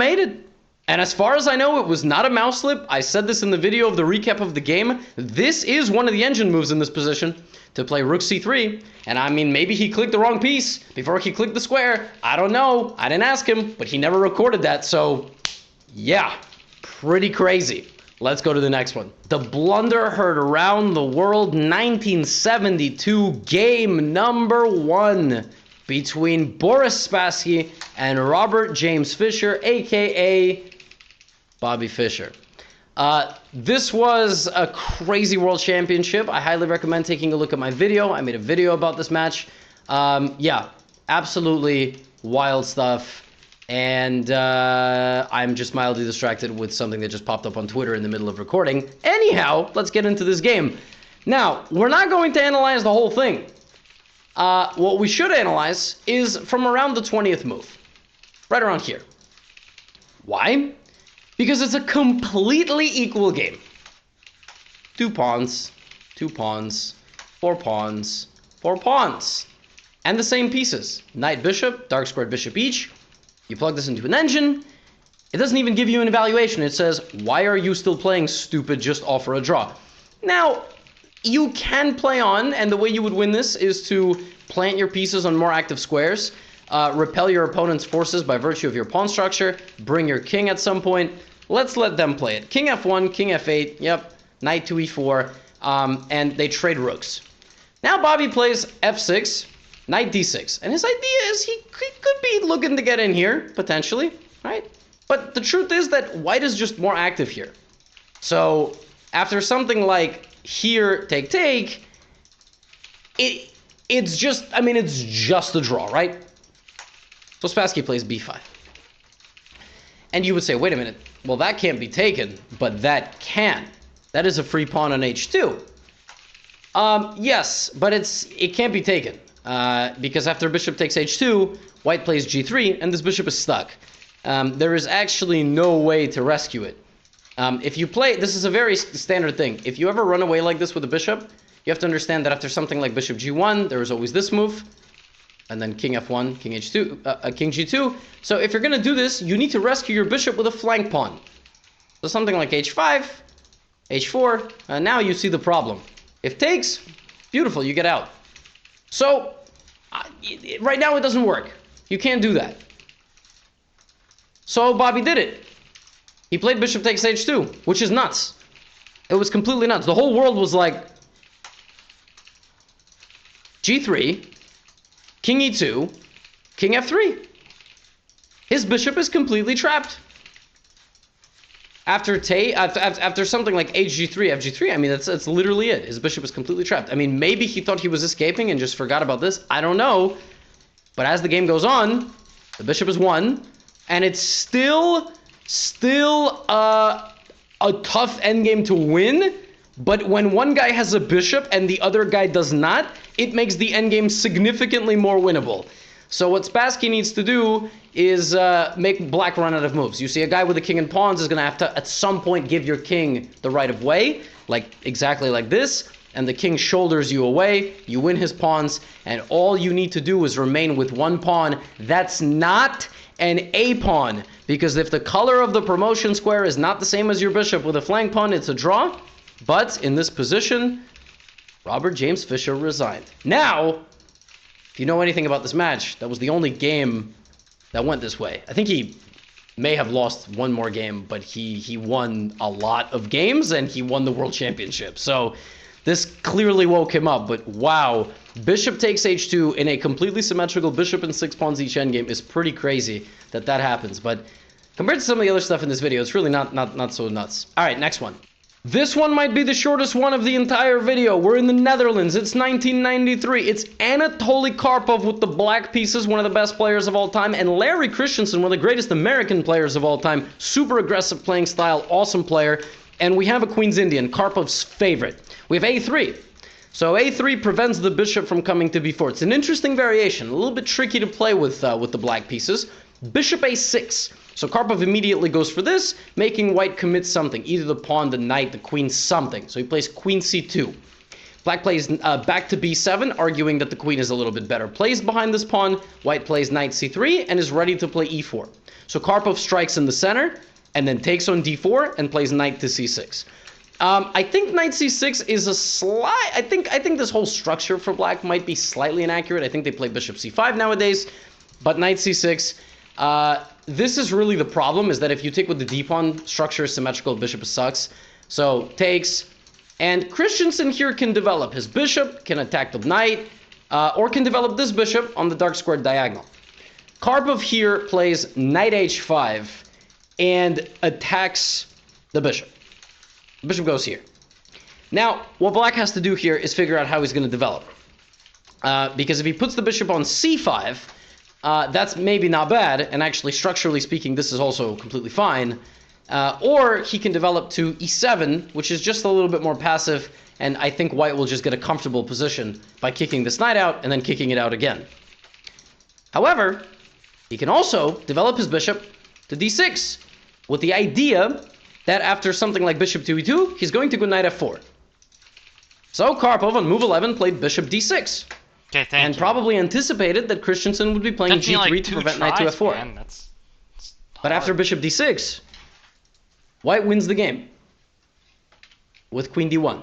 made it. And as far as I know, it was not a mouse slip. I said this in the video of the recap of the game. This is one of the engine moves in this position, to play rook c3. And I mean, maybe he clicked the wrong piece before he clicked the square. I don't know. I didn't ask him, but he never recorded that. So yeah, pretty crazy. Let's go to the next one. The blunder heard around the world, 1972, game number 1 between Boris Spassky and Robert James Fischer, aka Bobby Fischer. This was a crazy world championship. I highly recommend taking a look at my video. I made a video about this match. Yeah, absolutely wild stuff. And I'm just mildly distracted with something that just popped up on Twitter in the middle of recording. Anyhow, let's get into this game. Now, we're not going to analyze the whole thing. What we should analyze is from around the 20th move. Right around here. Why? Because it's a completely equal game. 2 pawns, 2 pawns, 4 pawns, 4 pawns. And the same pieces. Knight, bishop, dark squared bishop each. You plug this into an engine. It doesn't even give you an evaluation. It says, why are you still playing, stupid? Just offer a draw. Now, you can play on, and the way you would win this is to plant your pieces on more active squares, repel your opponent's forces by virtue of your pawn structure, bring your king at some point. Let's let them play it. King f1, king f8, yep, knight to e4, and they trade rooks. Now Bobby plays f6, knight d6, and his idea is he could be looking to get in here, potentially, right? But the truth is that white is just more active here. So after something like here, take, it's just, I mean, it's just a draw, right? So Spassky plays b5. And you would say, wait a minute, well, that can't be taken, but that can. That is a free pawn on h2. Yes, but it can't be taken. Because after bishop takes h2, white plays g3, and this bishop is stuck. There is actually no way to rescue it. If you play, this is a very standard thing. If you ever run away like this with a bishop, you have to understand that after something like bishop g1, there is always this move. And then king f1, king h2, king g2. So if you're going to do this, you need to rescue your bishop with a flank pawn. So something like h5, h4, and now you see the problem. If takes, beautiful, you get out. So right now it doesn't work. You can't do that. So Bobby did it. He played bishop takes h2, which is nuts. It was completely nuts. The whole world was like g3, king e2, king f3. His bishop is completely trapped. After something like hg3, fg3, I mean, that's literally it. His bishop is completely trapped. I mean, maybe he thought he was escaping and just forgot about this. I don't know. But as the game goes on, the bishop is won, and it's still a tough endgame to win. But when one guy has a bishop and the other guy does not, it makes the endgame significantly more winnable. So what Spassky needs to do is make black run out of moves. You see a guy with a king and pawns is going to have to, at some point, give your king the right of way, like exactly like this, and the king shoulders you away, you win his pawns, and all you need to do is remain with one pawn. That's not an A pawn, because if the color of the promotion square is not the same as your bishop with a flank pawn, it's a draw. But in this position, Robert James Fischer resigned. Now, if you know anything about this match, that was the only game that went this way. I think he may have lost one more game, but he won a lot of games, and he won the world championship. So this clearly woke him up, but wow. Bishop takes h2 in a completely symmetrical bishop and 6 pawns each endgame is pretty crazy that happens. But compared to some of the other stuff in this video, it's really not so nuts. All right, next one. This one might be the shortest one of the entire video. We're in the Netherlands. It's 1993. It's Anatoly Karpov with the black pieces, one of the best players of all time, and Larry Christensen, one of the greatest American players of all time. Super aggressive playing style, awesome player. And we have a Queen's Indian, Karpov's favorite. We have a3. So a3 prevents the bishop from coming to b4. It's an interesting variation, a little bit tricky to play with the black pieces. Bishop a6. So Karpov immediately goes for this, making white commit something, either the pawn, the knight, the queen, something. So he plays queen c2. Black plays back to b7, arguing that the queen is a little bit better placed behind this pawn. White plays knight c3 and is ready to play e4. So Karpov strikes in the center and then takes on d4 and plays knight to c6. I think knight c6 is a slight... I think this whole structure for black might be slightly inaccurate. I think they play bishop c5 nowadays, but knight c6... this is really the problem, is that if you take with the d-pawn, structure is symmetrical, bishop sucks. So takes, and Christensen here can develop his bishop, can attack the knight, or can develop this bishop on the dark squared diagonal. Karpov here plays knight h5 and attacks the bishop. The bishop goes here. Now, what black has to do here is figure out how he's going to develop. Because if he puts the bishop on c5, that's maybe not bad, and actually, structurally speaking, this is also completely fine. Or he can develop to e7, which is just a little bit more passive, and I think white will just get a comfortable position by kicking this knight out and then kicking it out again. However, he can also develop his bishop to d6, with the idea that after something like bishop to e2, he's going to go knight f4. So Karpov on move 11 played bishop d6. Okay, thank and you. probably anticipated that Christensen would be playing Took me, g3 like, to two prevent knight to tries, f4. man. That's But after hard. bishop d6, white wins the game with queen d1.